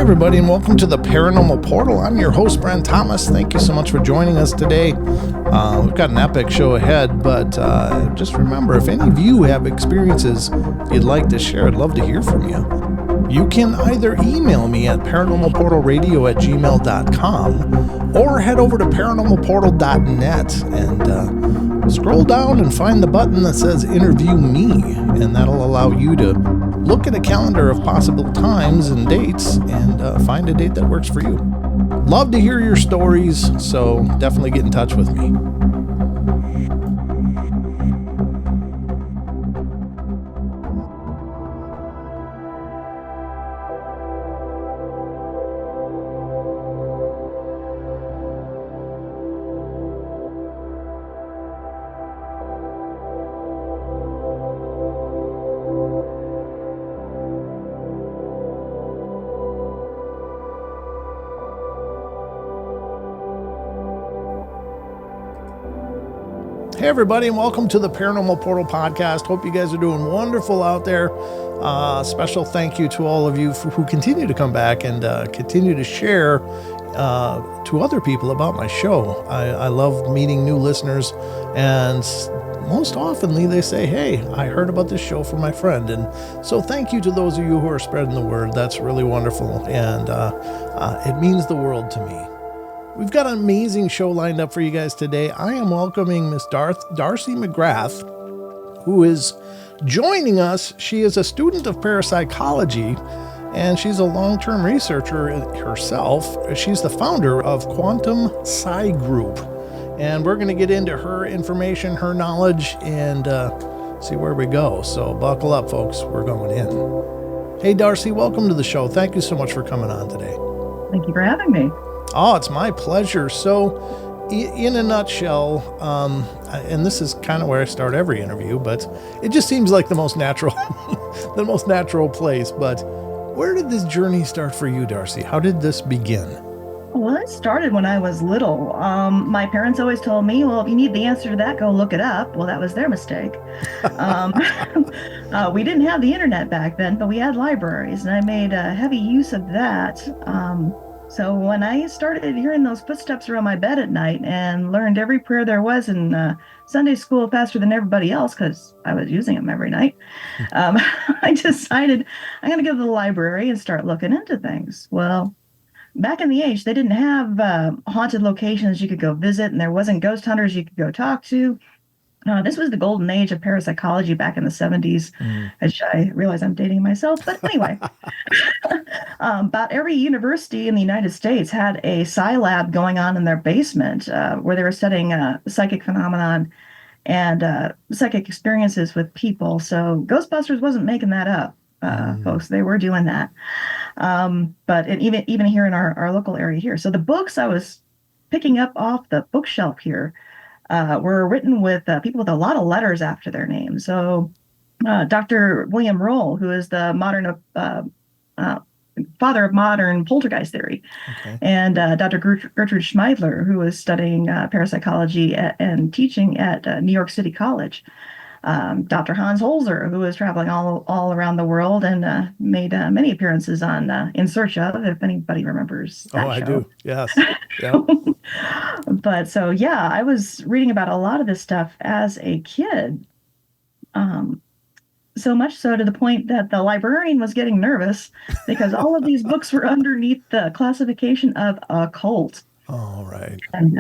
everybody, and welcome to the Paranormal Portal. I'm your host, Brent Thomas. Thank you so much for joining us today. We've got an epic show ahead, but just remember, if any of you have experiences you'd like to share, I'd love to hear from you. You can either email me at paranormalportalradio@gmail.com or head over to paranormalportal.net and scroll down and find the button that says Interview Me, and that'll allow you to look at a calendar of possible times and dates and find a date that works for you. Love to hear your stories, so definitely get in touch with me. Hey everybody, and welcome to the Paranormal Portal podcast. Hope you guys are doing wonderful out there. Special thank you to all of you who continue to come back and continue to share to other people about my show. I love meeting new listeners, and most oftenly they say, hey, I heard about this show from my friend. And so thank you to those of you who are spreading the word. That's really wonderful, and it means the world to me. We've got an amazing show lined up for you guys today. I am welcoming Miss Darcie McGrath, who is joining us. She is a student of parapsychology, and she's a long-term researcher herself. She's the founder of Psi Group, and we're going to get into her information, her knowledge, and see where we go. So buckle up, folks. We're going in. Hey, Darcie, welcome to the show. Thank you so much for coming on today. Thank you for having me. Oh, it's my pleasure. So, in a nutshell, and this is kind of where I start every interview, but it just seems like the most natural, the most natural place. But where did this journey start for you, Darcie? How did this begin? Well, it started when I was little. My parents always told me, well, if you need the answer to that, go look it up. Well, that was their mistake. We didn't have the internet back then, but we had libraries, and I made heavy use of that. So when I started hearing those footsteps around my bed at night and learned every prayer there was in Sunday school faster than everybody else, because I was using them every night, I decided I'm going to go to the library and start looking into things. Well, back in the age, they didn't have haunted locations you could go visit, and there wasn't ghost hunters you could go talk to. This was the golden age of parapsychology back in the 70s, which I realize I'm dating myself. But anyway, about every university in the United States had a Psi lab going on in their basement where they were studying psychic phenomenon and psychic experiences with people. So Ghostbusters wasn't making that up, folks. They were doing that. But even here in our local area here. So the books I was picking up off the bookshelf here were written with people with a lot of letters after their name. So Dr. William Roll, who is the father of modern poltergeist theory, okay, and Dr. Gertrude Schmeidler, who was studying parapsychology and teaching at New York City College. Dr. Hans Holzer, who was traveling all around the world and made many appearances on In Search of, if anybody remembers that show. I do. Yes. Yep. But so, yeah, I was reading about a lot of this stuff as a kid. So much so to the point that the librarian was getting nervous because all of these books were underneath the classification of occult. Oh, right. And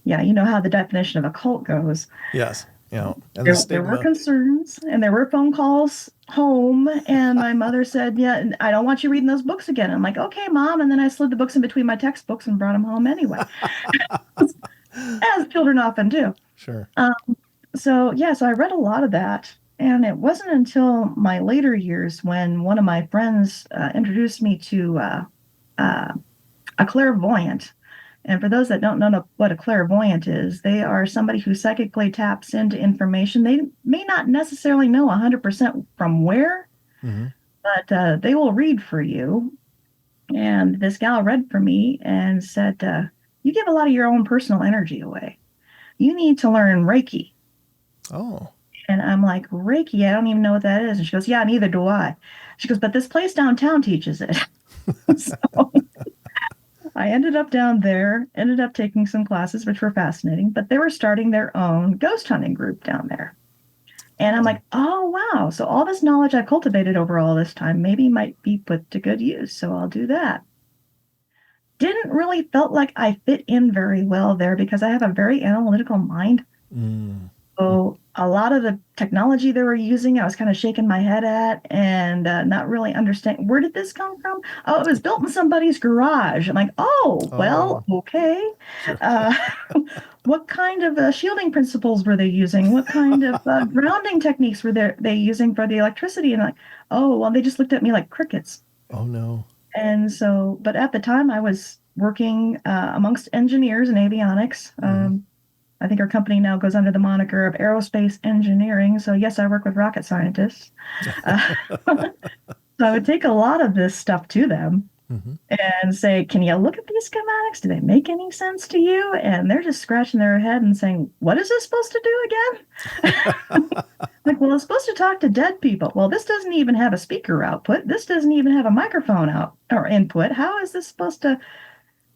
yeah, you know how the definition of occult goes. Yes. You know, and there were concerns, and there were phone calls home, and my mother said, yeah, I don't want you reading those books again. I'm like, okay, Mom. And then I slid the books in between my textbooks and brought them home anyway, as children often do. Sure. So I read a lot of that, and it wasn't until my later years when one of my friends introduced me to a clairvoyant. And for those that don't know what a clairvoyant is, they are somebody who psychically taps into information. They may not necessarily know 100% from where, but they will read for you. And this gal read for me and said, you give a lot of your own personal energy away. You need to learn Reiki. Oh. And I'm like, Reiki? I don't even know what that is. And she goes, yeah, neither do I. She goes, but this place downtown teaches it. So I ended up down there, ended up taking some classes, which were fascinating, but they were starting their own ghost hunting group down there. And I'm like, oh, wow. So all this knowledge I cultivated over all this time maybe might be put to good use. So I'll do that. Didn't really felt like I fit in very well there because I have a very analytical mind. Mm. So a lot of the technology they were using, I was kind of shaking my head at and not really understanding where did this come from? Oh, it was built in somebody's garage. I'm like, oh, well, okay. Sure. What kind of shielding principles were they using? What kind of grounding techniques were they using for the electricity? And like, oh, well, they just looked at me like crickets. Oh, no. And so, but at the time I was working amongst engineers in avionics. I think our company now goes under the moniker of aerospace engineering. So yes, I work with rocket scientists. So I would take a lot of this stuff to them and say, can you look at these schematics? Do they make any sense to you? And they're just scratching their head and saying, what is this supposed to do again? Like, well, it's supposed to talk to dead people. Well, this doesn't even have a speaker output. This doesn't even have a microphone out or input. How is this supposed to?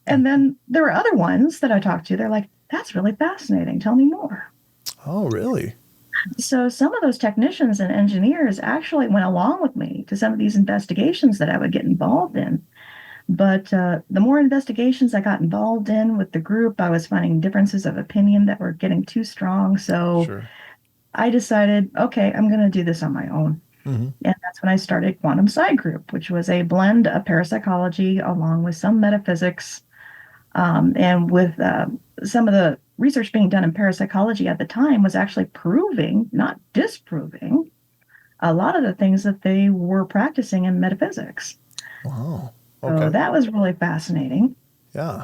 And then there were other ones that I talked to. They're like, that's really fascinating. Tell me more. Oh, really? So some of those technicians and engineers actually went along with me to some of these investigations that I would get involved in. But the more investigations I got involved in with the group, I was finding differences of opinion that were getting too strong. So I decided, okay, I'm going to do this on my own. And that's when I started Quantum Psi Group, which was a blend of parapsychology along with some metaphysics. And with some of the research being done in parapsychology at the time was actually proving, not disproving, a lot of the things that they were practicing in metaphysics. Wow. Okay. So that was really fascinating. Yeah.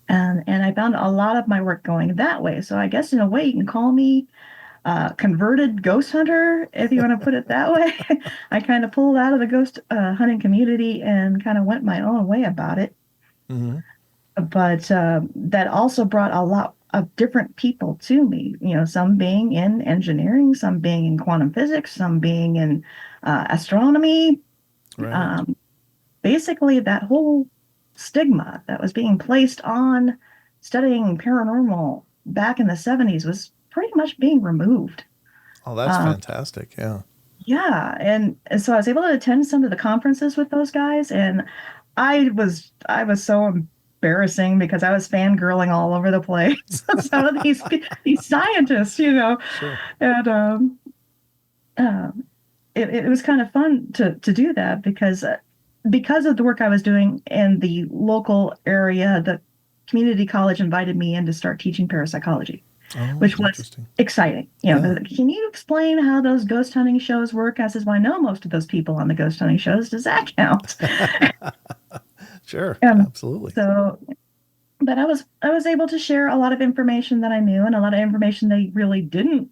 And I found a lot of my work going that way. So I guess in a way you can call me converted ghost hunter, if you want to put it that way. I kind of pulled out of the ghost hunting community and kind of went my own way about it. But that also brought a lot of different people to me, some being in engineering, some being in quantum physics, some being in astronomy. Right. Basically, that whole stigma that was being placed on studying paranormal back in the 70s was pretty much being removed. Oh, that's fantastic. Yeah. Yeah. And so I was able to attend some of the conferences with those guys, and I was so embarrassing because I was fangirling all over the place. Some of these scientists, and it was kind of fun to do that because of the work I was doing in the local area. The community college invited me in to start teaching parapsychology, which was exciting. Can you explain how those ghost hunting shows work? I says, well, I know most of those people on the ghost hunting shows. Does that count? Sure. Absolutely. So, but I was able to share a lot of information that I knew and a lot of information they really didn't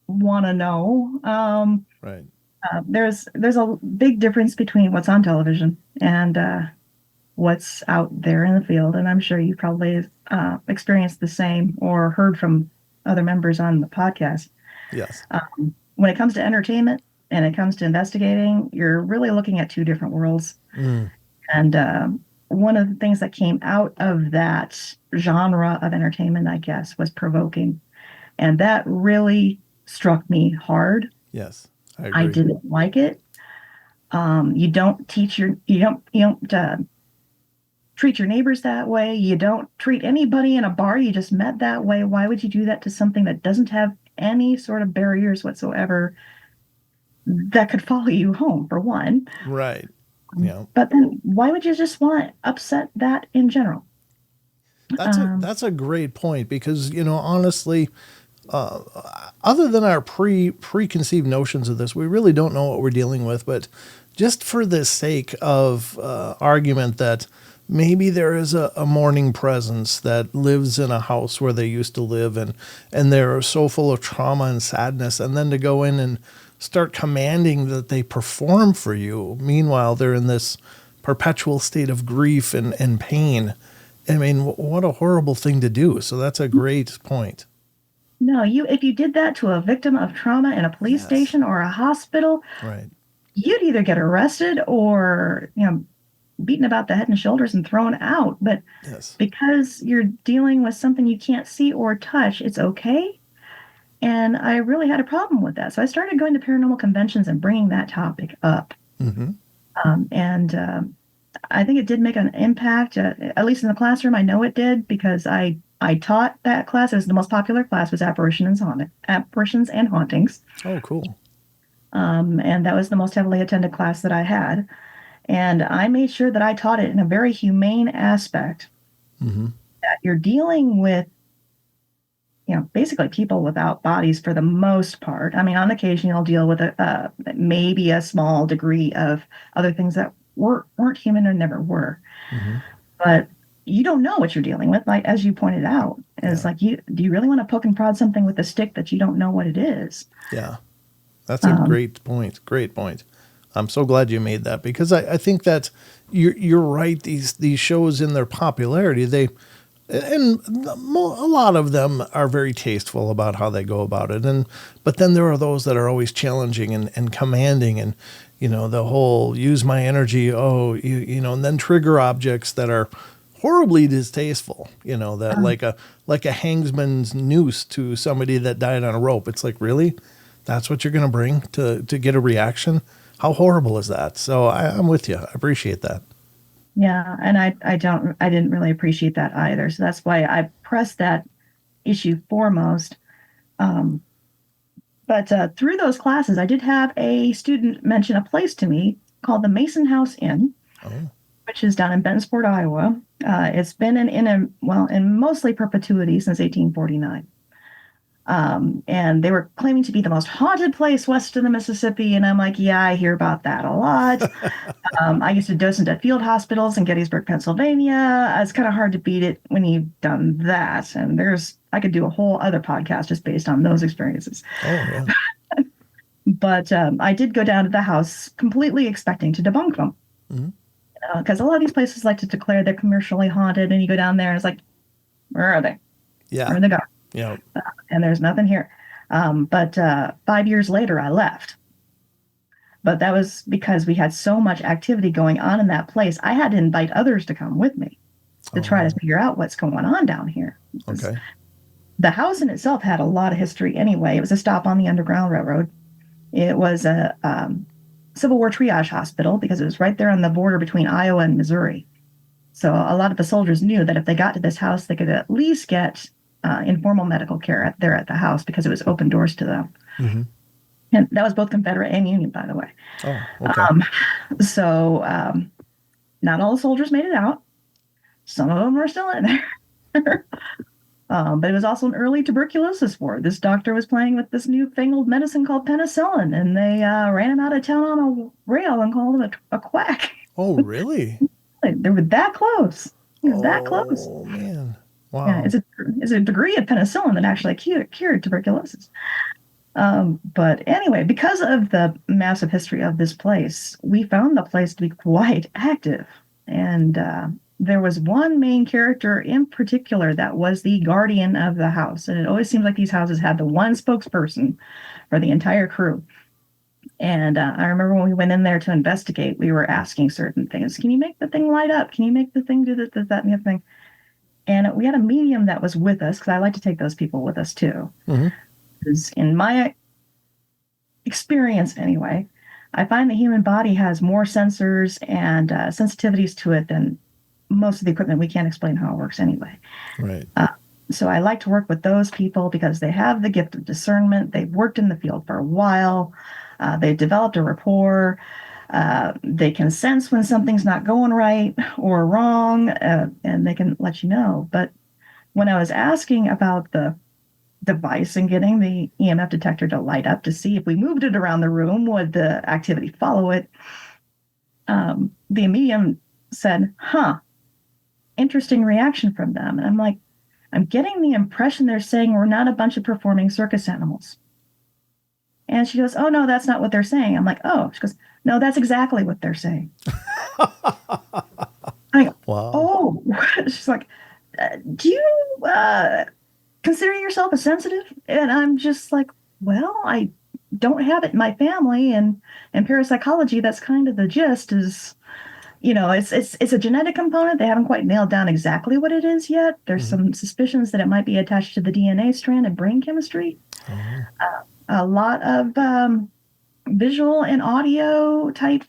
want to know. Right. There's a big difference between what's on television and what's out there in the field, and I'm sure you probably experienced the same or heard from other members on the podcast. Yes. When it comes to entertainment and it comes to investigating, you're really looking at two different worlds. And one of the things that came out of that genre of entertainment, I guess, was provoking, and that really struck me hard. Yes, I agree. I didn't like it. You don't treat your neighbors that way. You don't treat anybody in a bar you just met that way. Why would you do that to something that doesn't have any sort of barriers whatsoever that could follow you home, for one? Right. Yeah. But then why would you just want to upset that in general? That's a great point because, honestly, other than our preconceived notions of this, we really don't know what we're dealing with. But just for the sake of argument that maybe there is a mourning presence that lives in a house where they used to live and they're so full of trauma and sadness, and then to go in and start commanding that they perform for you. Meanwhile, they're in this perpetual state of grief and pain. I mean, what a horrible thing to do. So that's a great point. No, if you did that to a victim of trauma in a police station or a hospital, right, you'd either get arrested or, beaten about the head and shoulders and thrown out. But Yes. because you're dealing with something you can't see or touch, it's okay. And I really had a problem with that. So I started going to paranormal conventions and bringing that topic up. Mm-hmm. And I think it did make an impact, at least in the classroom. I know it did because I taught that class. It was the most popular class was apparitions and hauntings. Oh, cool. And that was the most heavily attended class that I had. And I made sure that I taught it in a very humane aspect. Mm-hmm. That you're dealing with, basically people without bodies for the most part. I mean, on occasion you'll deal with maybe a small degree of other things that weren't human or never were. Mm-hmm. But you don't know what you're dealing with, like as you pointed out. It's like, do you really want to poke and prod something with a stick that you don't know what it is? Yeah. That's a great point. Great point. I'm so glad you made that, because I think that you're right. These shows, in their popularity, and a lot of them are very tasteful about how they go about it. But then there are those that are always challenging and commanding, and, the whole use my energy. And then trigger objects that are horribly distasteful, that like a hangsman's noose to somebody that died on a rope. It's like, really? That's what you're going to bring to get a reaction? How horrible is that? So I'm with you. I appreciate that. Yeah, and I didn't really appreciate that either. So that's why I pressed that issue foremost. But through those classes, I did have a student mention a place to me called the Mason House Inn, which is down in Bentonsport, Iowa. It's been in mostly perpetuity since 1849. And they were claiming to be the most haunted place west of the Mississippi. And I'm like, yeah, I hear about that a lot. I used to docent at field hospitals in Gettysburg, Pennsylvania. It's kind of hard to beat it when you've done that. And I could do a whole other podcast just based on those experiences. Oh, yeah. But I did go down to the house completely expecting to debunk them. Because a lot of these places like to declare they're commercially haunted. And you go down there and it's like, where are they? Yeah. Where are they going? Yeah. And there's nothing here. But 5 years later, I left. But that was because we had so much activity going on in that place. I had to invite others to come with me to try to figure out what's going on down here. Okay. The house in itself had a lot of history anyway. It was a stop on the Underground Railroad. It was a Civil War triage hospital because it was right there on the border between Iowa and Missouri. So a lot of the soldiers knew that if they got to this house, they could at least get informal medical care there at the house because it was open doors to them. Mm-hmm. And that was both Confederate and Union, by the way. Oh, okay. So not all the soldiers made it out. Some of them are still in there. But it was also an early tuberculosis ward. This doctor was playing with this newfangled medicine called penicillin, and they ran him out of town on a rail and called him a quack. Oh, really? They were that close. That close. Oh, man. Wow. Yeah, it's a degree of penicillin that actually cured tuberculosis. But anyway, because of the massive history of this place, we found the place to be quite active. And there was one main character in particular that was the guardian of the house. And it always seems like these houses had the one spokesperson for the entire crew. And I remember when we went in there to investigate, we were asking certain things. Can you make the thing light up? Can you make the thing do this, that, and the other thing? And we had a medium that was with us, because I like to take those people with us too. Mm-hmm. Because in my experience anyway, I find the human body has more sensors and sensitivities to it than most of the equipment. We can't explain how it works anyway. Right. So I like to work with those people because they have the gift of discernment. They've worked in the field for a while. They've developed a rapport. They can sense when something's not going right or wrong, and they can let you know. But when I was asking about the device and getting the EMF detector to light up to see if we moved it around the room, would the activity follow it? The medium said, interesting reaction from them. And I'm like, I'm getting the impression they're saying we're not a bunch of performing circus animals. And she goes, oh, no, that's not what they're saying. I'm like, oh. She goes, no, that's exactly what they're saying. I go, wow. Oh. She's like, do you consider yourself a sensitive? And I'm just like, well, I don't have it in my family. And in parapsychology, that's kind of the gist is it's a genetic component. They haven't quite nailed down exactly what it is yet. There's some suspicions that it might be attached to the DNA strand and brain chemistry. Oh. A lot of visual and audio type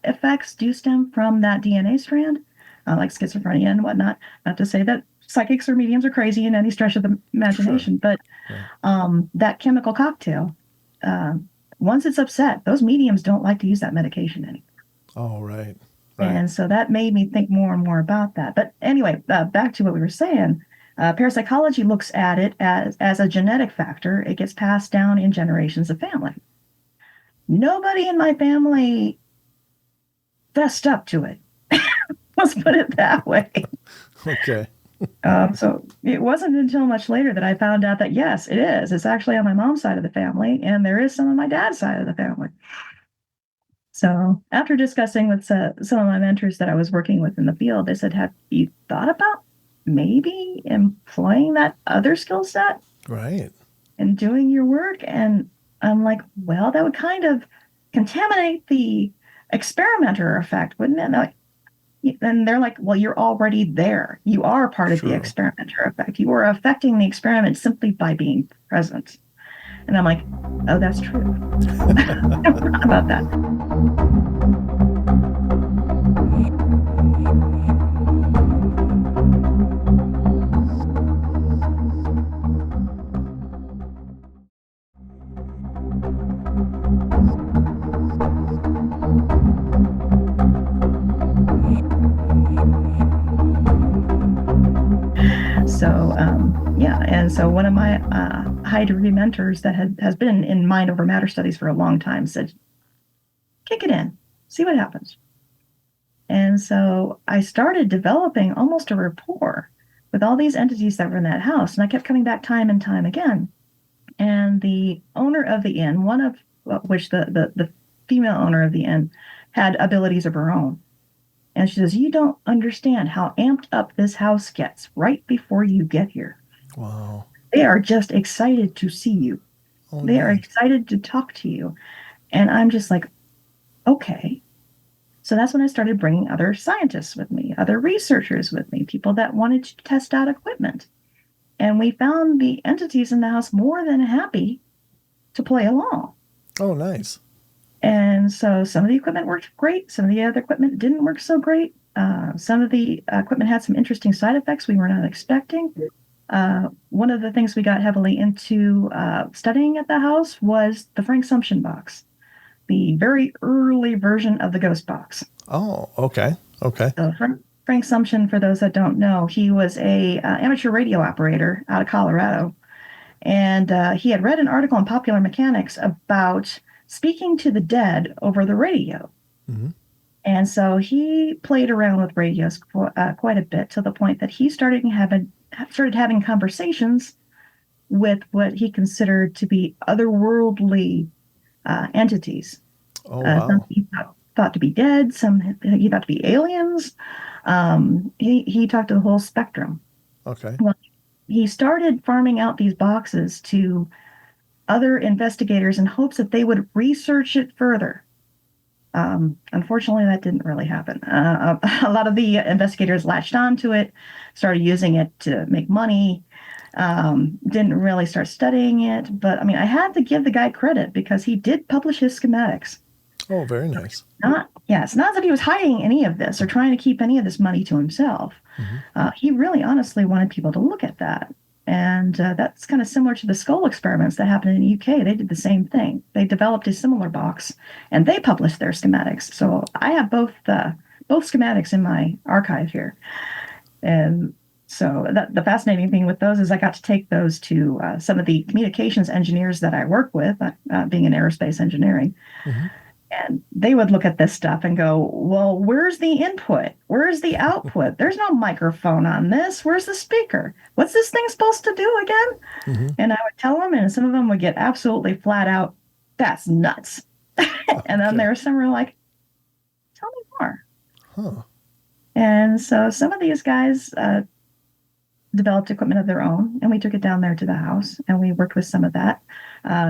effects do stem from that DNA strand, like schizophrenia and whatnot. Not to say that psychics or mediums are crazy in any stretch of the imagination, but that chemical cocktail, once it's upset, those mediums don't like to use that medication anymore. Oh, right. And so that made me think more and more about that. But anyway, back to what we were saying. Parapsychology looks at it as a genetic factor. It gets passed down in generations of family. Nobody in my family fessed up to it. Let's put it that way. Okay. So it wasn't until much later that I found out that, yes, it is. It's actually on my mom's side of the family, and there is some on my dad's side of the family. So after discussing with some of my mentors that I was working with in the field, they said, have you thought about maybe employing that other skill set? Right. And doing your work? And I'm like, well, that would kind of contaminate the experimenter effect, wouldn't it? And they're like, well, you're already there. You are part of the experimenter effect. You are affecting the experiment simply by being present. And I'm like, oh, that's true. I forgot about that. So, and so one of my high degree mentors that has been in mind over matter studies for a long time said, kick it in, see what happens. And so I started developing almost a rapport with all these entities that were in that house. And I kept coming back time and time again. And the owner of the inn, one of which the female owner of the inn had abilities of her own. And she says, you don't understand how amped up this house gets right before you get here. Wow. They are just excited to see you. Oh, they are excited to talk to you. And I'm just like, okay. So that's when I started bringing other scientists with me, other researchers with me, people that wanted to test out equipment. And we found the entities in the house more than happy to play along. Oh, nice. And so some of the equipment worked great. Some of the other equipment didn't work so great. Some of the equipment had some interesting side effects we were not expecting. One of the things we got heavily into studying at the house was the Frank Sumption box, the very early version of the ghost box. Oh, okay. Okay. So Frank Sumption, for those that don't know, he was a amateur radio operator out of Colorado. And he had read an article in Popular Mechanics about speaking to the dead over the radio. Mm-hmm. And so he played around with radios quite a bit, to the point that he started having conversations with what he considered to be otherworldly entities. Oh, wow. Some he thought to be dead, some he thought to be aliens. He talked to the whole spectrum. Okay. Well, he started farming out these boxes to other investigators in hopes that they would research it further. Unfortunately, that didn't really happen. A lot of the investigators latched onto it, started using it to make money, didn't really start studying it. But I mean, I had to give the guy credit because he did publish his schematics. Oh, very nice. It's not that he was hiding any of this or trying to keep any of this money to himself. Mm-hmm. He really honestly wanted people to look at that. And that's kind of similar to the skull experiments that happened in the UK. They did the same thing. They developed a similar box, and they published their schematics. So I have both schematics in my archive here. And so the fascinating thing with those is I got to take those to some of the communications engineers that I work with, being in aerospace engineering. Mm-hmm. And they would look at this stuff and go, well, where's the input? Where's the output? There's no microphone on this. Where's the speaker? What's this thing supposed to do again? Mm-hmm. And I would tell them, and some of them would get absolutely flat out, that's nuts. And then there were some who were like, tell me more. Huh. And so some of these guys developed equipment of their own, and we took it down there to the house, and we worked with some of that.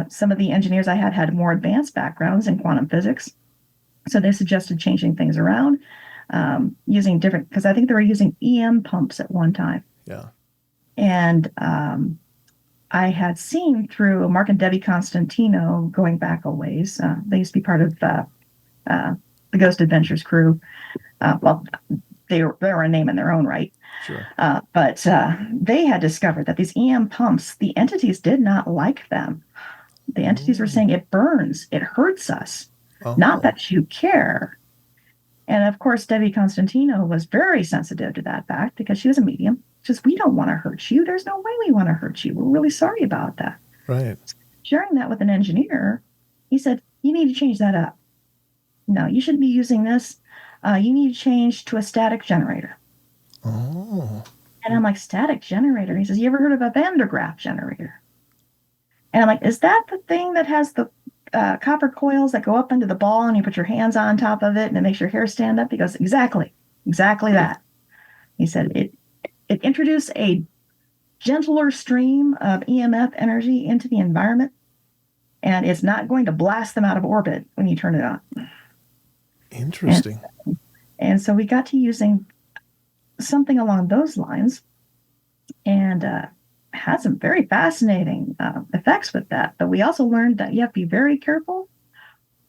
Some of the engineers I had more advanced backgrounds in quantum physics, so they suggested changing things around. using different, because I think they were using EM pumps at one time. Yeah. And I had seen through Mark and Debbie Constantino going back a ways. They used to be part of the Ghost Adventures crew. Well, they were a name in their own right. Sure. But they had discovered that these EM pumps, the entities did not like them. The entities were saying it burns, it hurts us, not that you care. And of course, Debbie Constantino was very sensitive to that fact because she was a medium. She says, we don't want to hurt you. There's no way we want to hurt you. We're really sorry about that. Right. Sharing that with an engineer, he said, you need to change that up. No, you shouldn't be using this. You need to change to a static generator. Oh. And I'm like, static generator? He says, you ever heard of a Van der Graaf generator? And I'm like, is that the thing that has the copper coils that go up into the ball and you put your hands on top of it and it makes your hair stand up? He goes, exactly that. He said, it introduced a gentler stream of EMF energy into the environment, and it's not going to blast them out of orbit when you turn it on. Interesting. And so we got to using something along those lines, and had some very fascinating effects with that. But we also learned that you have to be very careful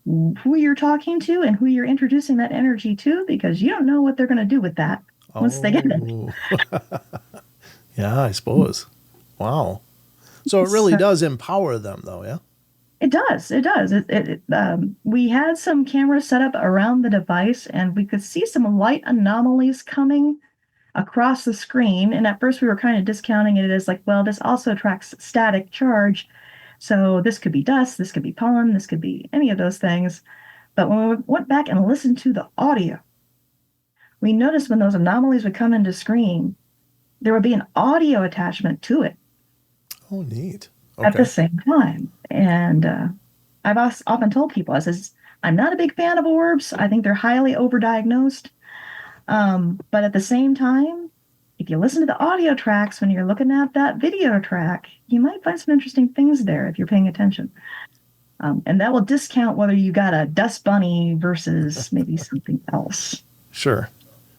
who you're talking to and who you're introducing that energy to, because you don't know what they're going to do with that once they get it. Yeah, I suppose. Wow. So it really does empower them, though, yeah? It does. It does. We had some cameras set up around the device, and we could see some light anomalies coming across the screen. And at first we were kind of discounting it as like, well, this also tracks static charge. So this could be dust, this could be pollen, this could be any of those things. But when we went back and listened to the audio, we noticed when those anomalies would come into screen, there would be an audio attachment to it. Oh, neat. Okay. At the same time. And I've often told people, I says, I'm not a big fan of orbs. I think they're highly overdiagnosed. But at the same time, if you listen to the audio tracks when you're looking at that video track, you might find some interesting things there if you're paying attention. And that will discount whether you got a dust bunny versus maybe something else. Sure.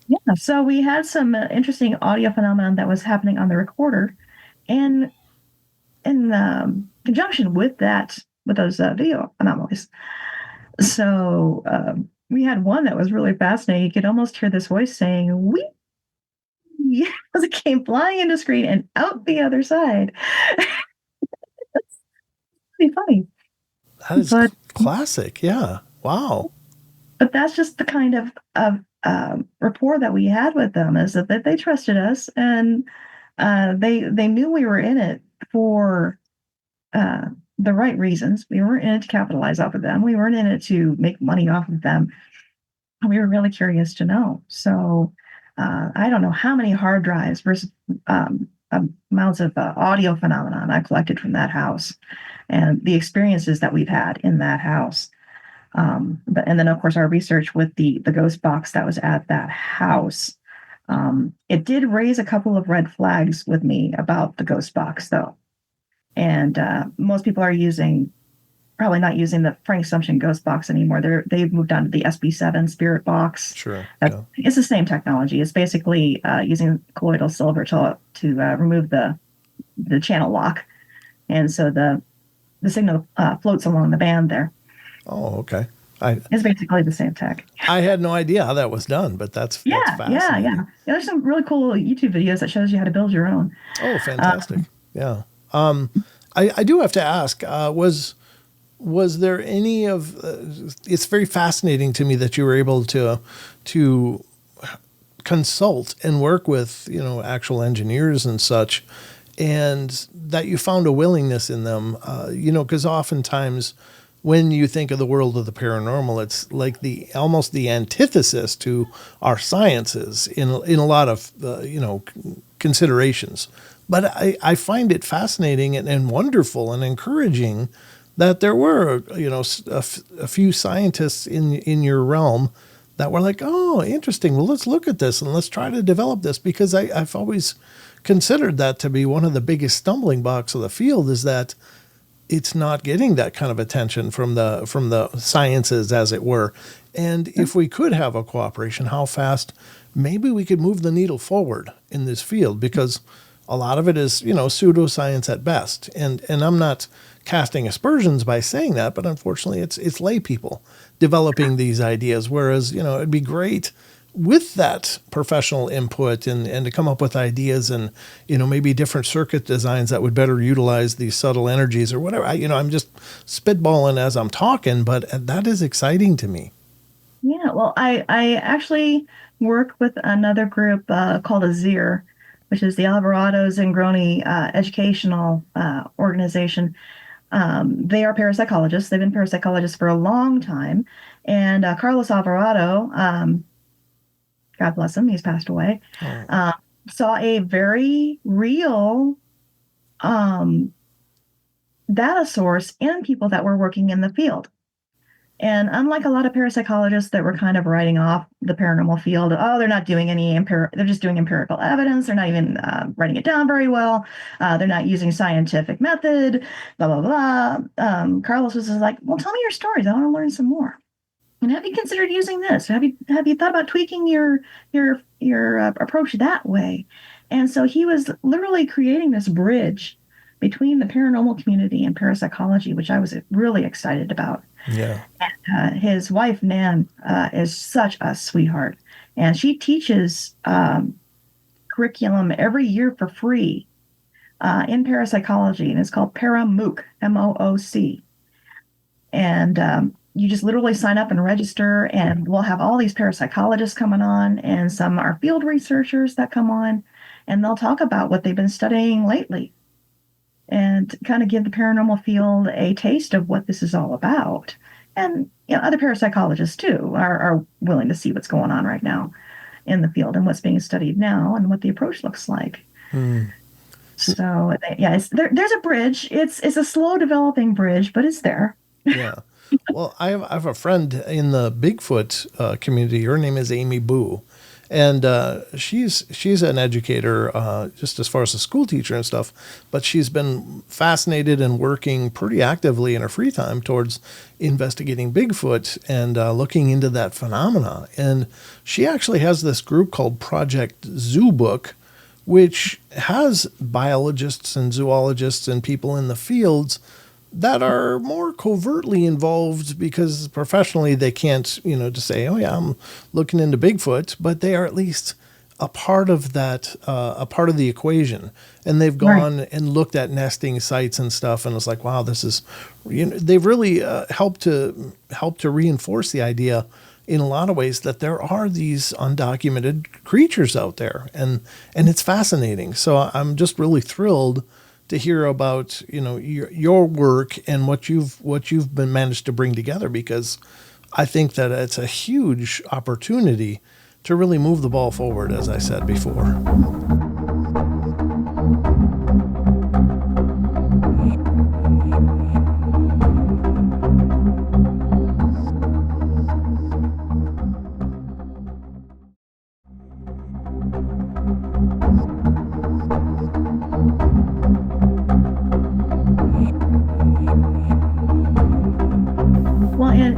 Yeah, so we had some interesting audio phenomenon that was happening on the recorder, and in conjunction with those video anomalies. So we had one that was really fascinating. You could almost hear this voice saying, "We," as it came flying into screen and out the other side. It's pretty funny. That is classic. Yeah. Wow. But that's just the kind of rapport that we had with them, is that they trusted us, and they knew we were in it for the right reasons. We weren't in it to capitalize off of them. We weren't in it to make money off of them. We were really curious to know. So I don't know how many hard drives versus amounts of audio phenomenon I collected from that house, and the experiences that we've had in that house. And then of course our research with the ghost box that was at that house. It did raise a couple of red flags with me about the ghost box, though. And most people are probably not using the Frank Sumption ghost box anymore. They've moved on to the SB7 spirit box. Sure. Yeah. It's the same technology. It's basically using colloidal silver to remove the channel lock. And so the signal floats along the band there. Oh, okay. It's basically the same tech. I had no idea how that was done, but that's fascinating. Yeah. There's some really cool YouTube videos that shows you how to build your own. Oh, fantastic. Yeah. I do have to ask, was there any of, it's very fascinating to me that you were able to consult and work with, actual engineers and such, and that you found a willingness in them, because oftentimes when you think of the world of the paranormal, it's like almost the antithesis to our sciences in a lot of, considerations. But I find it fascinating and wonderful and encouraging that there were, a few scientists in your realm that were like, oh, interesting. Well, let's look at this and let's try to develop this, because I've always considered that to be one of the biggest stumbling blocks of the field, is that it's not getting that kind of attention from the sciences, as it were. And if we could have a cooperation, how fast maybe we could move the needle forward in this field, because a lot of it is, pseudoscience at best. And I'm not casting aspersions by saying that, but unfortunately it's lay people developing these ideas. Whereas, it'd be great with that professional input and to come up with ideas and, maybe different circuit designs that would better utilize these subtle energies or whatever. I'm just spitballing as I'm talking, but that is exciting to me. Yeah, well, I actually work with another group called AZIR, which is the Alvarado Zangroni Educational Organization. They are parapsychologists. They've been parapsychologists for a long time. And Carlos Alvarado, God bless him, he's passed away, saw a very real data source in people that were working in the field. And unlike a lot of parapsychologists that were kind of writing off the paranormal field, they're not doing they're just doing empirical evidence. They're not even writing it down very well. They're not using scientific method, blah, blah, blah. Carlos was just like, well, tell me your stories. I want to learn some more. And have you considered using this? Have you thought about tweaking your approach that way? And so he was literally creating this bridge between the paranormal community and parapsychology, which I was really excited about. Yeah. And his wife, Nan, is such a sweetheart. And she teaches curriculum every year for free in parapsychology. And it's called ParaMOOC, MOOC. And you just literally sign up and register. And we'll have all these parapsychologists coming on. And some are field researchers that come on. And they'll talk about what they've been studying lately, and kind of give the paranormal field a taste of what this is all about. And other parapsychologists, too, are willing to see what's going on right now in the field and what's being studied now and what the approach looks like. So, yeah, there's a bridge. It's a slow developing bridge, but it's there. Yeah. Well, I have a friend in the Bigfoot community. Her name is Amy Boo. And she's an educator, just as far as a school teacher and stuff, but she's been fascinated and working pretty actively in her free time towards investigating Bigfoot and looking into that phenomena. And she actually has this group called Project Zoo Book, which has biologists and zoologists and people in the fields that are more covertly involved because professionally they can't, just say, oh yeah, I'm looking into Bigfoot, but they are at least a part of that, a part of the equation. And they've gone and looked at nesting sites and stuff. And it's like, wow, this is, they've really helped to reinforce the idea in a lot of ways that there are these undocumented creatures out there. And it's fascinating. So I'm just really thrilled to hear about, your work and what you've been managed to bring together, because I think that it's a huge opportunity to really move the ball forward, as I said before.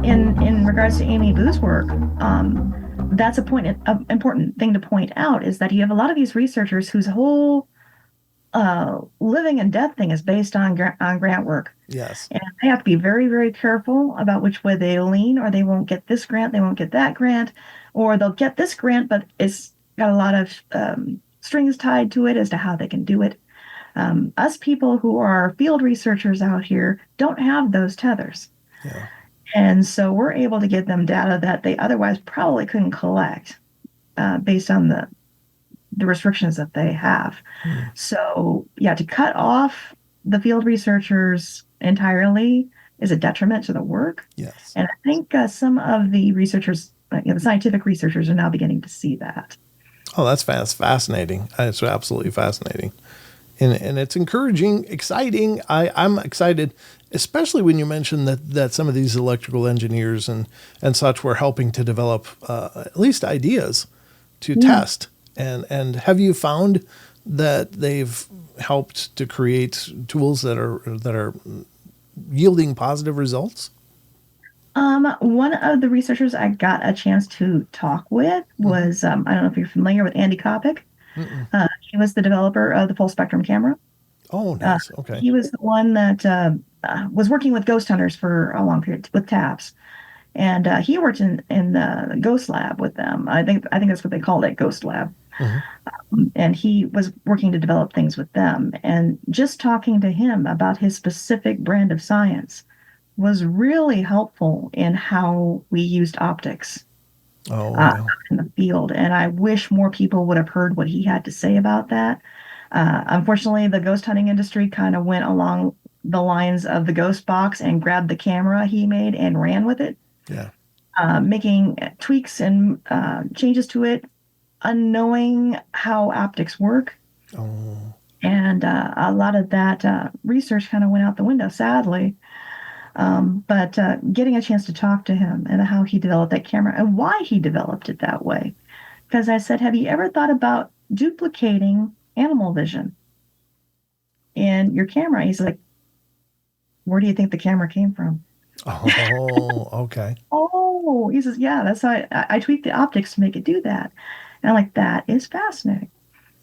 In regards to Amy Boo's work, that's an important thing to point out, is that you have a lot of these researchers whose whole living and death thing is based on grant work. Yes. And they have to be very, very careful about which way they lean, or they won't get this grant, they won't get that grant, or they'll get this grant, but it's got a lot of strings tied to it as to how they can do it. Us people who are field researchers out here don't have those tethers. Yeah. And so we're able to give them data that they otherwise probably couldn't collect based on the restrictions that they have. So, yeah, to cut off the field researchers entirely is a detriment to the work. Yes. And I think some of the researchers, the scientific researchers, are now beginning to see that. Oh, that's fascinating. It's absolutely fascinating. And it's encouraging, exciting. I'm excited, especially when you mentioned that some of these electrical engineers and such were helping to develop at least ideas to test. And have you found that they've helped to create tools that are yielding positive results? One of the researchers I got a chance to talk with was, I don't know if you're familiar with Andy Kopic. Mm-mm. He was the developer of the full spectrum camera. Oh, Uh, nice. Okay. he was the one that was working with ghost hunters for a long period with TAPS. And he worked in the ghost lab with them. I think that's what they called it, ghost lab. Hmm. And he was working to develop things with them. And just talking to him about his specific brand of science was really helpful in how we used optics Oh, yeah. in the field. And I wish more people would have heard what he had to say about that. Unfortunately, the ghost hunting industry kind of went along the lines of the ghost box and grabbed the camera he made and ran with it, Yeah. making tweaks and changes to it, unknowing how optics work. Oh, And a lot of that research kind of went out the window, sadly. But getting a chance to talk to him and how he developed that camera and why he developed it that way. Because I said, have you ever thought about duplicating animal vision in your camera? He's like, where do you think the camera came from? oh, okay. Oh, he says, yeah, that's how I tweaked the optics to make it do that. And I'm like, that is fascinating.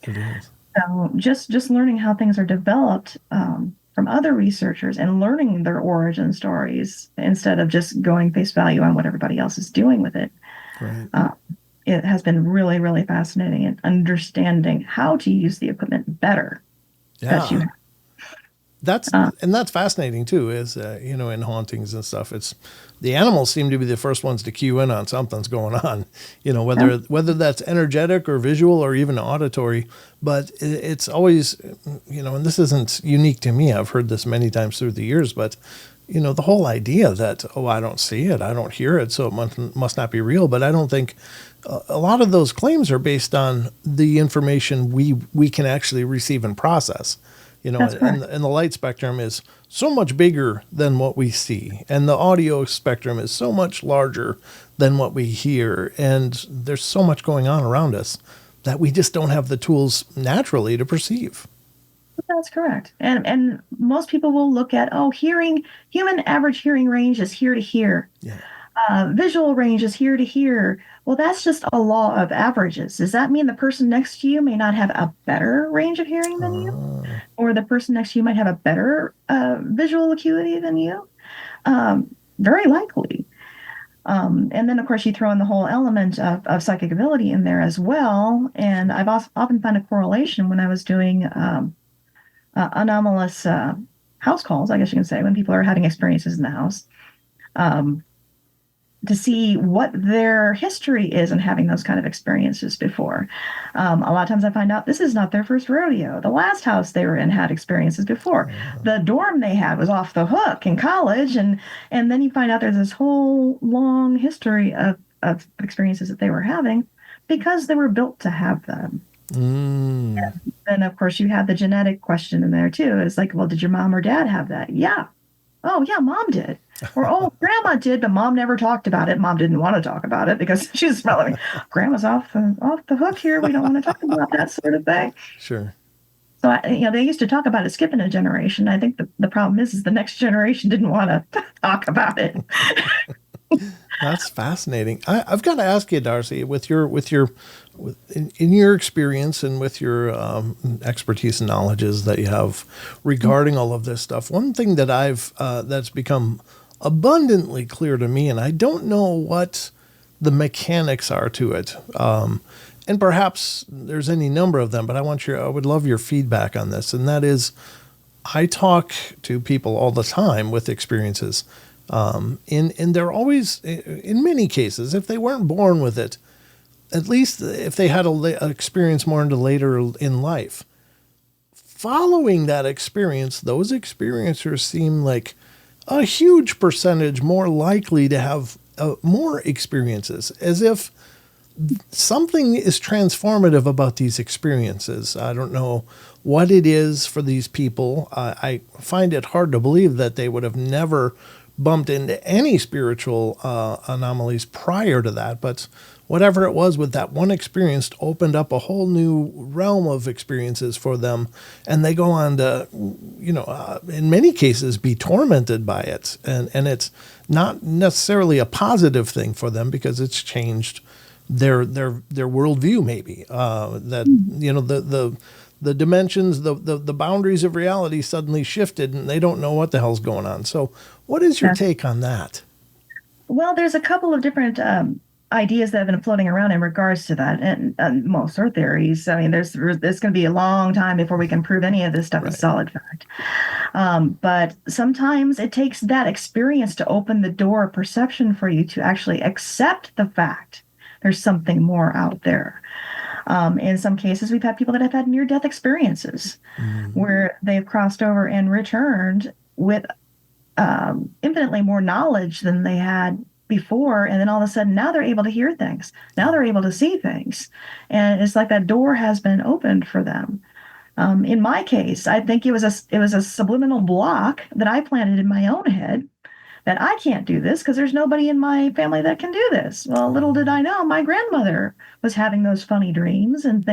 It is. So just learning how things are developed from other researchers and learning their origin stories instead of just going face value on what everybody else is doing with it. Right. It has been really, really fascinating in understanding how to use the equipment better that you Yeah. have. That's fascinating too, is, in hauntings and stuff, it's the animals seem to be the first ones to cue in on something's going on, whether that's energetic or visual or even auditory, but it's always, and this isn't unique to me. I've heard this many times through the years, but the whole idea that, oh, I don't see it, I don't hear it, so it must not be real. But I don't think a lot of those claims are based on the information we can actually receive and process. That's correct. And the light spectrum is so much bigger than what we see, and the audio spectrum is so much larger than what we hear, and there's so much going on around us that we just don't have the tools naturally to perceive. That's correct. And most people will look at, human average hearing range is here to here. Yeah. Visual range is here to here. Well, that's just a law of averages. Does that mean the person next to you may not have a better range of hearing than you? Or the person next to you might have a better visual acuity than you? Very likely. And then, of course, you throw in the whole element of psychic ability in there as well. And I've often found a correlation when I was doing anomalous house calls, I guess you can say, when people are having experiences in the house. To see what their history is in having those kind of experiences before. A lot of times I find out this is not their first rodeo. The last house they were in had experiences before. The dorm they had was off the hook in college. And then you find out there's this whole long history of experiences that they were having because they were built to have them. Mm. And then, of course, you have the genetic question in there, too. It's like, well, did your mom or dad have that? Yeah. Oh, yeah, mom did. Or, oh, grandma did, but mom never talked about it. Mom didn't want to talk about it because she was probably, grandma's off the hook here. We don't want to talk about that sort of thing. Sure. So, they used to talk about it skipping a generation. I think the problem is the next generation didn't want to talk about it. That's fascinating. I've got to ask you, Darcie, in your experience and with your expertise and knowledges that you have regarding all of this stuff, one thing that that's become abundantly clear to me, and I don't know what the mechanics are to it, and perhaps there's any number of them, but I would love your feedback on this, and that is, I talk to people all the time with experiences. And they're always, in many cases, if they weren't born with it, at least if they had an experience more into later in life, following that experience, those experiencers seem like a huge percentage more likely to have more experiences, as if something is transformative about these experiences. I don't know what it is for these people. I find it hard to believe that they would have never bumped into any spiritual anomalies prior to that, but whatever it was with that one experience opened up a whole new realm of experiences for them, and they go on to, in many cases, be tormented by it, and it's not necessarily a positive thing for them because it's changed their worldview, maybe the dimensions, the boundaries of reality suddenly shifted, and they don't know what the hell's going on. So, what is your take on that? Well, there's a couple of different ideas that have been floating around in regards to that, and most are theories. I mean, there's going to be a long time before we can prove any of this stuff is solid fact. But sometimes it takes that experience to open the door of perception for you to actually accept the fact there's something more out there. In some cases, we've had people that have had near-death experiences where they've crossed over and returned with infinitely more knowledge than they had before, and then all of a sudden now they're able to hear things. Now they're able to see things, and it's like that door has been opened for them. In my case, I think it was a subliminal block that I planted in my own head that I can't do this because there's nobody in my family that can do this. Well, little did I know, my grandmother was having those funny dreams, and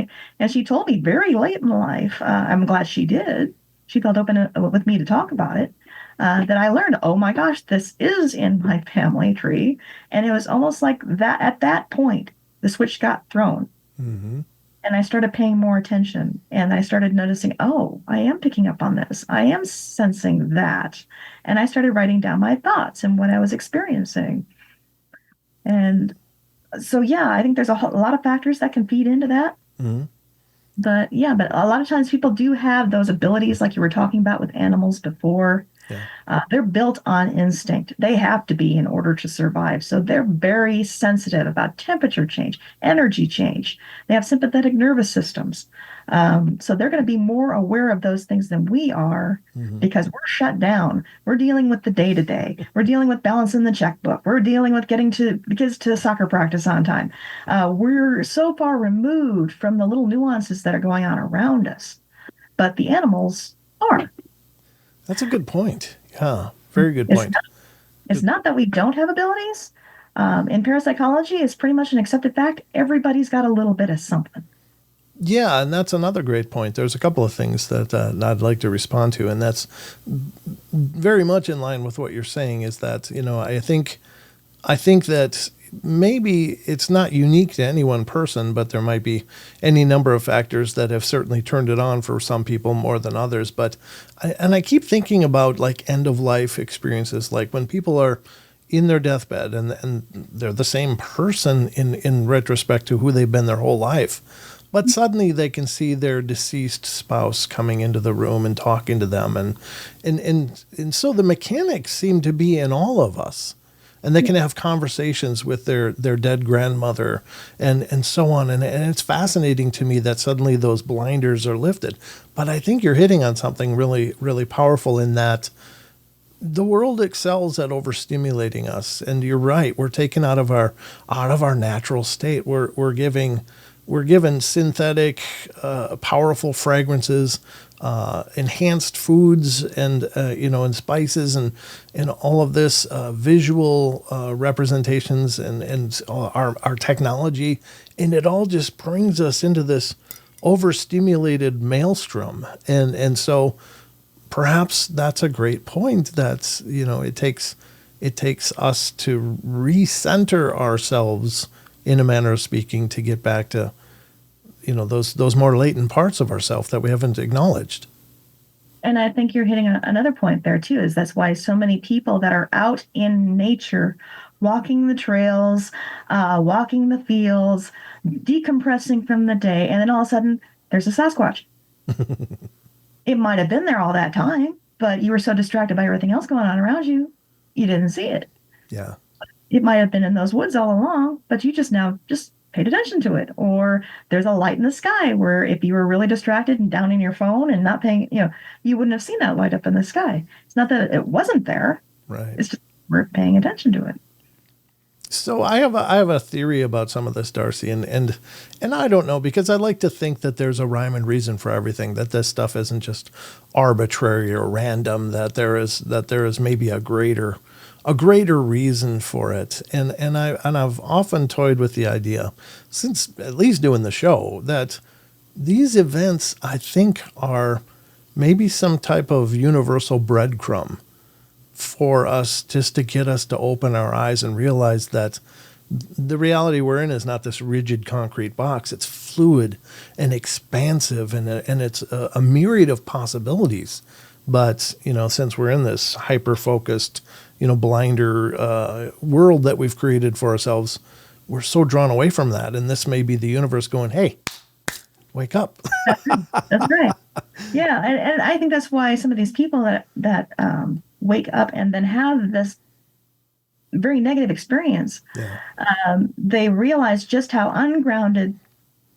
she told me very late in life. I'm glad she did. She felt open with me to talk about it. That I learned, oh my gosh, this is in my family tree. And it was almost like that at that point, the switch got thrown. Mm-hmm. And I started paying more attention. And I started noticing, oh, I am picking up on this. I am sensing that. And I started writing down my thoughts and what I was experiencing. And so, yeah, I think there's a lot of factors that can feed into that. Mm-hmm. But a lot of times people do have those abilities like you were talking about with animals before. Yeah. They're built on instinct. They have to be in order to survive. So they're very sensitive about temperature change, energy change. They have sympathetic nervous systems. So they're going to be more aware of those things than we are because we're shut down. We're dealing with the day-to-day. We're dealing with balancing the checkbook. We're dealing with getting the kids to soccer practice on time. We're so far removed from the little nuances that are going on around us. But the animals are. That's a good point. Yeah, very good point. It's not that we don't have abilities. In parapsychology, it's pretty much an accepted fact. Everybody's got a little bit of something. Yeah, and that's another great point. There's a couple of things that I'd like to respond to, and that's very much in line with what you're saying, is that, I think that maybe it's not unique to any one person, but there might be any number of factors that have certainly turned it on for some people more than others. But I keep thinking about like end of life experiences, like when people are in their deathbed and they're the same person in retrospect to who they've been their whole life. But suddenly they can see their deceased spouse coming into the room and talking to them. And so the mechanics seem to be in all of us. And they can have conversations with their dead grandmother and so on. And it's fascinating to me that suddenly those blinders are lifted. But I think you're hitting on something really, really powerful in that the world excels at overstimulating us. And you're right. We're taken out of our natural state. We're given synthetic, powerful fragrances, enhanced foods, and spices, and all of this visual representations, and our technology, and it all just brings us into this overstimulated maelstrom, and so perhaps that's a great point. That's it takes us to recenter ourselves, in a manner of speaking, to get back to those more latent parts of ourselves that we haven't acknowledged. And I think you're hitting another point there too, is that's why so many people that are out in nature, walking the trails, walking the fields, decompressing from the day, and then all of a sudden there's a Sasquatch. It might have been there all that time, but you were so distracted by everything else going on around you, you didn't see it. Yeah. It might have been in those woods all along, but you just paid attention to it. Or there's a light in the sky where if you were really distracted and down in your phone and not paying, you wouldn't have seen that light up in the sky. It's not that it wasn't there. Right. It's just we're paying attention to it. So I have a theory about some of this, Darcie, and I don't know, because I like to think that there's a rhyme and reason for everything, that this stuff isn't just arbitrary or random, that there is maybe a greater reason for it. And I've often toyed with the idea, since at least doing the show, that these events, I think, are maybe some type of universal breadcrumb for us, just to get us to open our eyes and realize that the reality we're in is not this rigid concrete box. It's fluid and expansive, and it's a myriad of possibilities. But, since we're in this hyper-focused, blinder world that we've created for ourselves, we're so drawn away from that. And this may be the universe going, hey, wake up. That's right. Yeah, and I think that's why some of these people that wake up and then have this very negative experience, Yeah. they realize just how ungrounded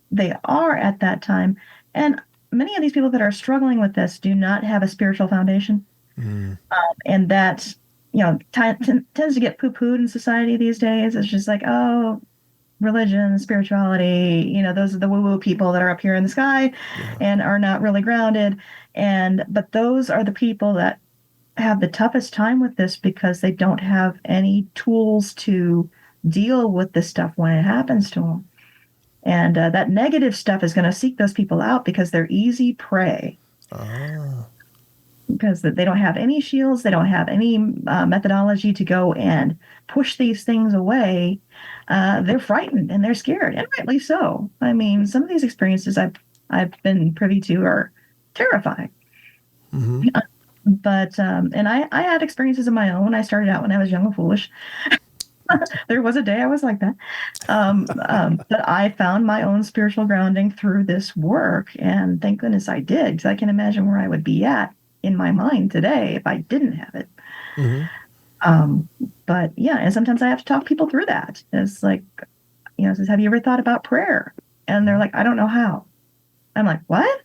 they are at that time. And many of these people that are struggling with this do not have a spiritual foundation, and that tends to get poo-pooed in society these days. It's just like, oh, religion, spirituality, those are the woo-woo people that are up here in the sky and are not really grounded. But those are the people that have the toughest time with this, because they don't have any tools to deal with this stuff when it happens to them. And that negative stuff is going to seek those people out, because they're easy prey. Because they don't have any shields, they don't have any methodology to go and push these things away. They're frightened and they're scared, and rightly so. I mean, some of these experiences I've been privy to are terrifying. Mm-hmm. But and I had experiences of my own. I started out when I was young and foolish. There was a day I was like that. But I found my own spiritual grounding through this work, and thank goodness I did, because I can imagine where I would be at in my mind today if I didn't have it. But yeah, and sometimes I have to talk people through that. It's like, it says, have you ever thought about prayer? And they're like, I don't know how. I'm like, what?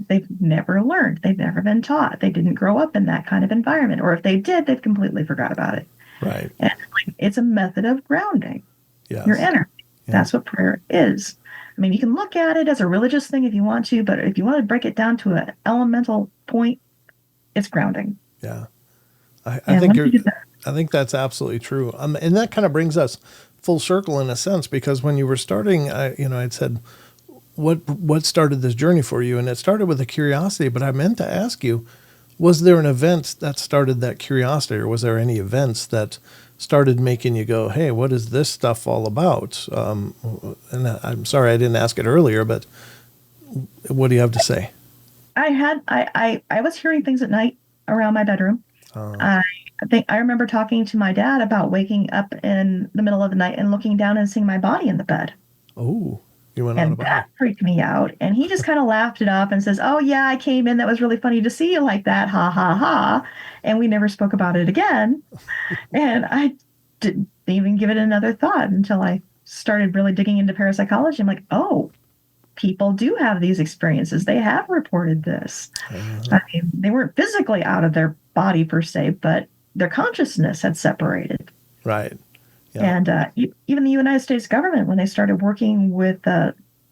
They've never learned. They've never been taught. They didn't grow up in that kind of environment. Or if they did, they've completely forgot about it. Right. And it's a method of grounding your energy. Yeah. That's what prayer is. I mean, you can look at it as a religious thing if you want to, but if you want to break it down to an elemental point, it's grounding. Yeah. I think that's absolutely true. And that kind of brings us full circle in a sense, because when you were starting, I'd said, what started this journey for you? And it started with a curiosity, but I meant to ask you, was there an event that started that curiosity, or was there any events that started making you go, hey, what is this stuff all about? And I'm sorry I didn't ask it earlier, but what do you have to say? I was hearing things at night around my bedroom. I think I remember talking to my dad about waking up in the middle of the night and looking down and seeing my body in the bed. Oh, you went on about it. And that freaked me out. And he just kind of laughed it off and says, oh, yeah, I came in. That was really funny to see you like that. Ha, ha, ha. And we never spoke about it again. And I didn't even give it another thought until I started really digging into parapsychology. I'm like, oh, people do have these experiences. They have reported this. I mean, they weren't physically out of their body per se, but their consciousness had separated. Right. Yeah. And even the United States government, when they started working with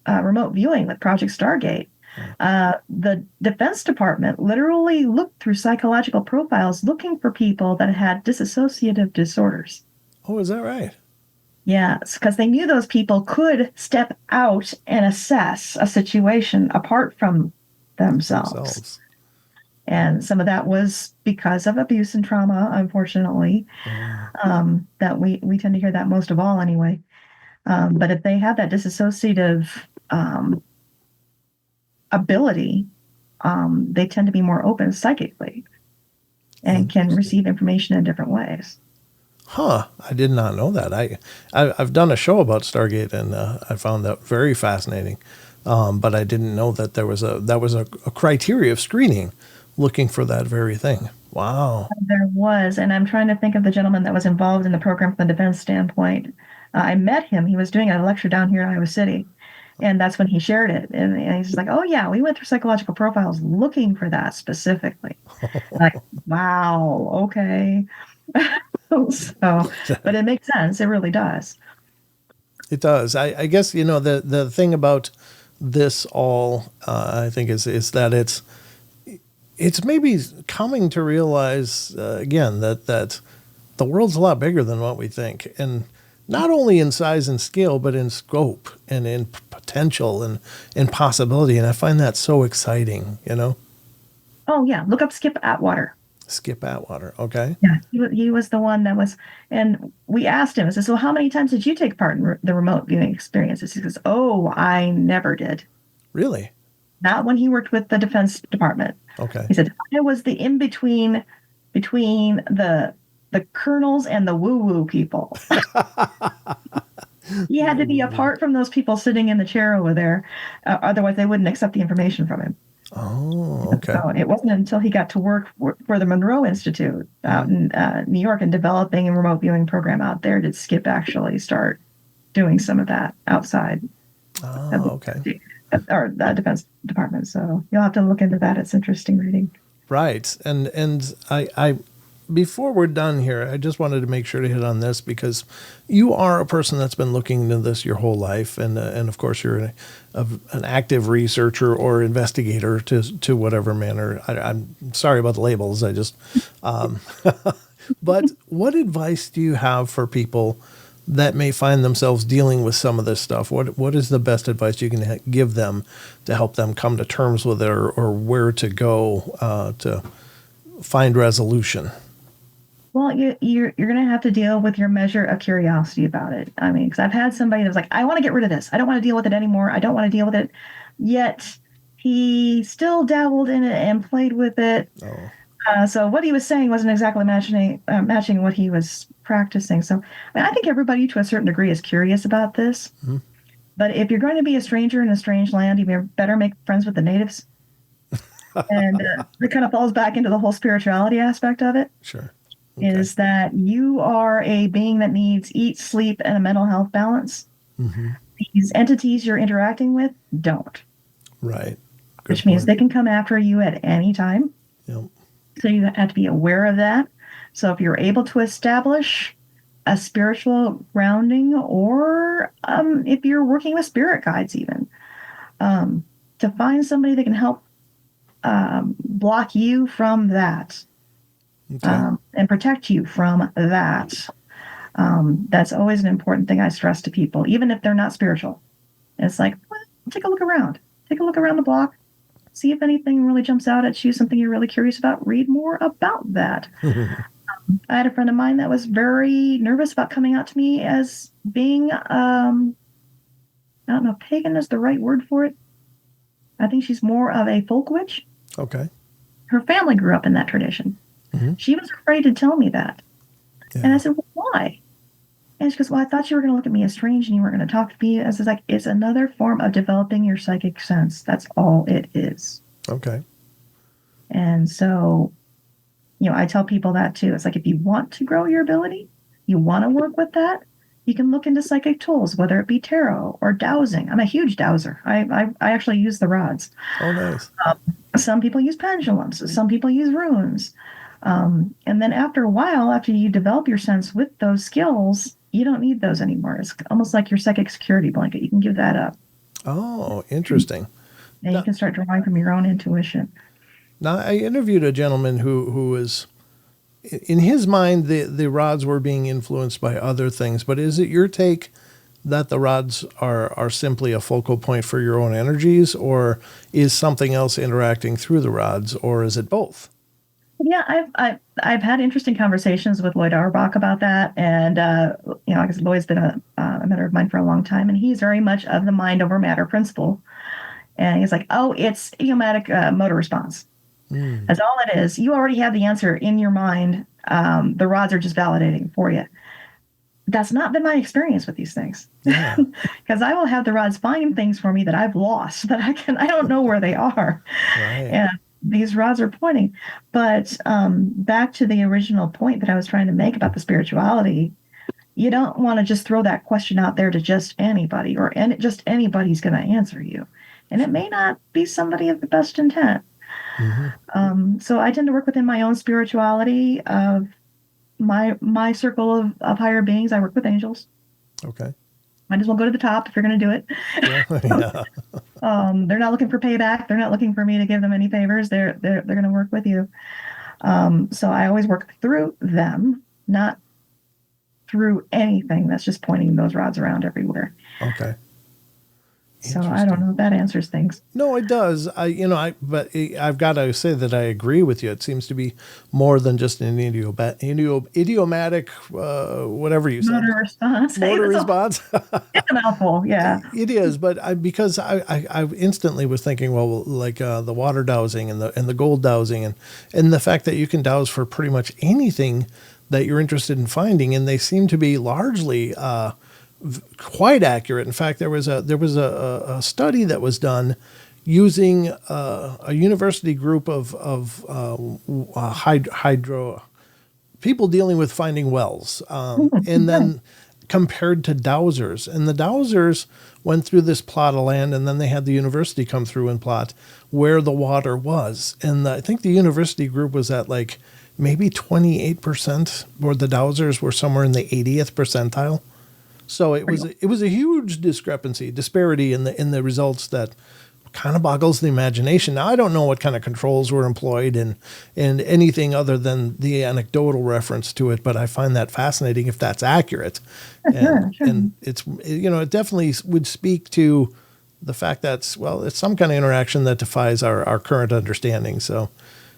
remote viewing with Project Stargate, the Defense Department literally looked through psychological profiles looking for people that had dissociative disorders. Oh, is that right? Yes, because they knew those people could step out and assess a situation apart from themselves. And some of that was because of abuse and trauma, unfortunately, that we tend to hear that most of all anyway. But if they have that dissociative ability, they tend to be more open psychically and can receive information in different ways. Huh. I did not know that. I've done a show about Stargate, and I found that very fascinating. But I didn't know that there was a criteria of screening looking for that very thing. Wow. There was, and I'm trying to think of the gentleman that was involved in the program from the defense standpoint. I met him. He was doing a lecture down here in Iowa City, and that's when he shared it. And he's like, oh, yeah, we went through psychological profiles looking for that specifically. Like, wow, okay. So, but it makes sense. It really does. It does. I guess, the thing about this all, I think is that it's maybe coming to realize, again, that the world's a lot bigger than what we think. And not only in size and scale, but in scope and in potential and in possibility. And I find that so exciting, Oh yeah, look up Skip Atwater. Skip Atwater. Okay. Yeah, he was the one that was, and we asked him, I said, so how many times did you take part in the remote viewing experiences? He says, oh, I never did. Really? Not when he worked with the Defense Department. Okay. He said, I was the in-between between the colonels and the woo-woo people. He had to be apart from those people sitting in the chair over there. Otherwise, they wouldn't accept the information from him. Oh, okay. So it wasn't until he got to work for the Monroe Institute out in New York and developing a remote viewing program out there did Skip actually start doing some of that outside. Oh, okay. Or the Defense Department. So you'll have to look into that. It's interesting reading. Right. And I before we're done here, I just wanted to make sure to hit on this because you are a person that's been looking into this your whole life. And of course, you're an active researcher or investigator to whatever manner. I'm sorry about the labels. I just, but what advice do you have for people that may find themselves dealing with some of this stuff? What is the best advice you can give them to help them come to terms with it or where to go to find resolution? Well, you're going to have to deal with your measure of curiosity about it. I mean, because I've had somebody that was like, I want to get rid of this. I don't want to deal with it anymore. I don't want to deal with it. Yet he still dabbled in it and played with it. Oh. So what he was saying wasn't exactly matching what he was practicing. So I think everybody to a certain degree is curious about this. Mm-hmm. But if you're going to be a stranger in a strange land, you better make friends with the natives. And it kind of falls back into the whole spirituality aspect of it. Sure. Okay. Is that you are a being that needs eat, sleep, and a mental health balance. Mm-hmm. These entities you're interacting with don't. Right. Which means they can come after you at any time. Yep. So you have to be aware of that. So if you're able to establish a spiritual grounding or if you're working with spirit guides even, to find somebody that can help block you from that. Okay. And protect you from that. That's always an important thing I stress to people, even if they're not spiritual. It's like, well, take a look around. Take a look around the block. See if anything really jumps out at you, something you're really curious about. Read more about that. I had a friend of mine that was very nervous about coming out to me as being, I don't know if pagan is the right word for it. I think she's more of a folk witch. Okay. Her family grew up in that tradition. Mm-hmm. She was afraid to tell me that. Yeah. And I said, well, why? And she goes, well, I thought you were going to look at me as strange and you weren't going to talk to me. I was like, it's another form of developing your psychic sense. That's all it is. Okay. And so, I tell people that too. It's like, if you want to grow your ability, you want to work with that, you can look into psychic tools, whether it be tarot or dowsing. I'm a huge dowser. I actually use the rods. Oh, nice. Some people use pendulums. Some people use runes. And then after a while, after you develop your sense with those skills, you don't need those anymore. It's almost like your psychic security blanket. You can give that up. Oh, interesting. And you can start drawing from your own intuition. Now, I interviewed a gentleman who was, in his mind, the rods were being influenced by other things. But is it your take that the rods are simply a focal point for your own energies, or is something else interacting through the rods, or is it both? Yeah, I've had interesting conversations with Lloyd Auerbach about that, and like I said, Lloyd's been a mentor of mine for a long time, and he's very much of the mind over matter principle. And he's like, oh, it's idiomatic motor response. That's all it is. You already have the answer in your mind. The rods are just validating for you. That's not been my experience with these things, because I will have the rods find things for me that I've lost, that I don't know where they are. Right. And these rods are pointing. But back to the original point that I was trying to make about the spirituality, you don't want to just throw that question out there to just anybody, or just anybody's going to answer you. And it may not be somebody of the best intent. Mm-hmm. So I tend to work within my own spirituality of my circle of higher beings, I work with angels. Okay. Might as well go to the top if you're going to do it. Yeah. Yeah. They're not looking for payback. They're not looking for me to give them any favors. They're going to work with you. So I always work through them, not through anything that's just pointing those rods around everywhere. Okay. So I don't know if that answers things. No, it does. But I've got to say that I agree with you. It seems to be more than just an idiomatic, whatever you said. Motor response. Motor response. It's a mouthful, yeah. It is, but because I instantly was thinking, well, like the water dowsing and the gold dowsing and the fact that you can dowse for pretty much anything that you're interested in finding, and they seem to be largely quite accurate. In fact, there was a study that was done using a university group of hydro people dealing with finding wells, and then compared to dowsers. And the dowsers went through this plot of land, and then they had the university come through and plot where the water was. And I think the university group was at like maybe 28%, where the dowsers were somewhere in the 80th percentile. So it was a huge disparity in the results that kind of boggles the imagination. Now, I don't know what kind of controls were employed and anything other than the anecdotal reference to it, but I find that fascinating if that's accurate. And, Sure. and it's, it definitely would speak to the fact that, well, it's some kind of interaction that defies our current understanding. So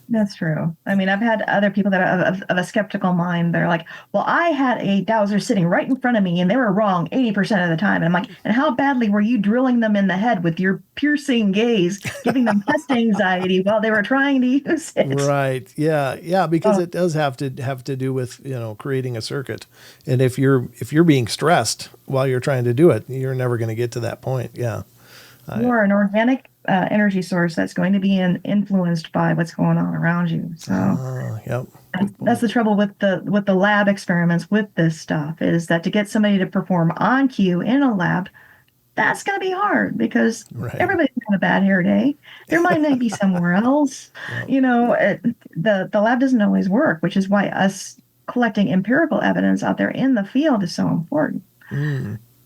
That's true. I mean, I've had other people that are of a skeptical mind. They're like, well, I had a dowser sitting right in front of me and they were wrong 80% of the time. And I'm like, and how badly were you drilling them in the head with your piercing gaze, giving them test anxiety while they were trying to use it? Right. Yeah. Yeah. Because it does have to do with, creating a circuit. And if you're being stressed while you're trying to do it, you're never going to get to that point. Yeah. You're an organic energy source that's going to be influenced by what's going on around you. So Yep. that's the trouble with the lab experiments with this stuff, is that to get somebody to perform on cue in a lab, that's going to be hard because everybody's having a bad hair day. Their mind might be somewhere else. Yep. The lab doesn't always work, which is why us collecting empirical evidence out there in the field is so important.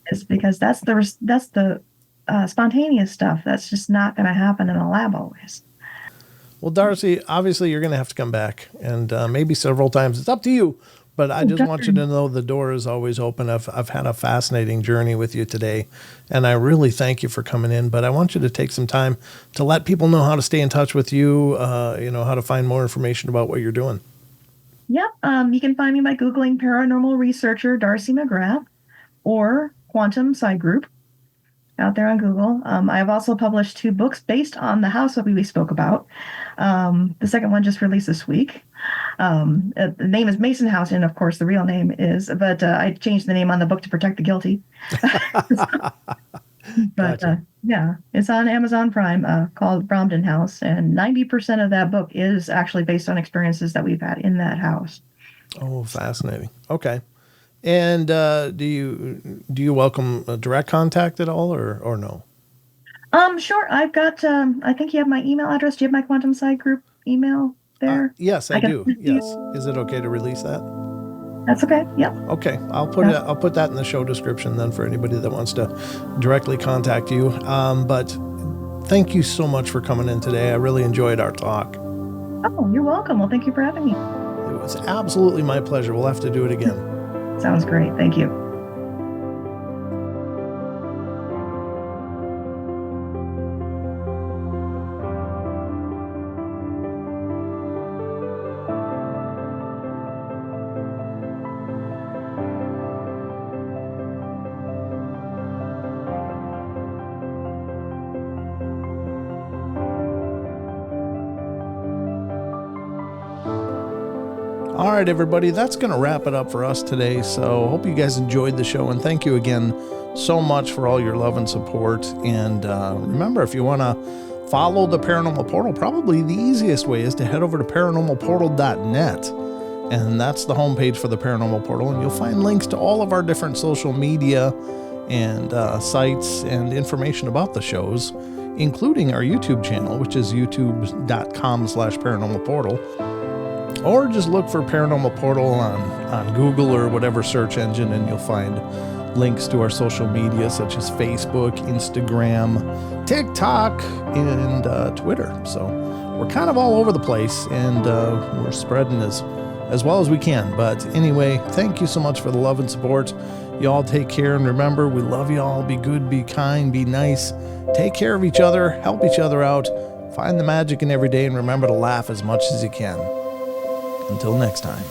It's because that's the spontaneous stuff that's just not going to happen in a lab always. Well, Darcie, obviously you're going to have to come back, and maybe several times. It's up to you, but I just want you to know the door is always open. I've had a fascinating journey with you today, and I really thank you for coming in. But I want you to take some time to let people know how to stay in touch with you, how to find more information about what you're doing. Yep. You can find me by Googling paranormal researcher Darcie McGrath or Quantum Psi Group out there on Google. I have also published 2 books based on the house that we spoke about. The second one just released this week. The name is Mason House, and of course the real name is, but I changed the name on the book to protect the guilty. But yeah, it's on Amazon Prime, called Bromden House, and 90% of that book is actually based on experiences that we've had in that house. Oh, fascinating. Okay. And do you welcome a direct contact at all, or no? Sure. I've got. I think you have my email address. Do you have my Quantum Psi Group email there? Yes, I do. Yes. Is it okay to release that? That's okay. Yep. Okay. I'll put that in the show description then for anybody that wants to directly contact you. But thank you so much for coming in today. I really enjoyed our talk. Oh, you're welcome. Well, thank you for having me. It was absolutely my pleasure. We'll have to do it again. Sounds great. Thank you. All right, everybody, that's going to wrap it up for us today. So hope you guys enjoyed the show, and thank you again so much for all your love and support. And remember, if you want to follow the Paranormal Portal, probably the easiest way is to head over to paranormalportal.net. And that's the homepage for the Paranormal Portal. And you'll find links to all of our different social media and sites and information about the shows, including our YouTube channel, which is youtube.com/paranormalportal. Or just look for Paranormal Portal on Google or whatever search engine, and you'll find links to our social media such as Facebook, Instagram, TikTok, and Twitter. So we're kind of all over the place, and we're spreading as well as we can. But anyway, thank you so much for the love and support. You all take care, and remember, we love you all. Be good, be kind, be nice. Take care of each other, help each other out, find the magic in every day, and remember to laugh as much as you can. Until next time.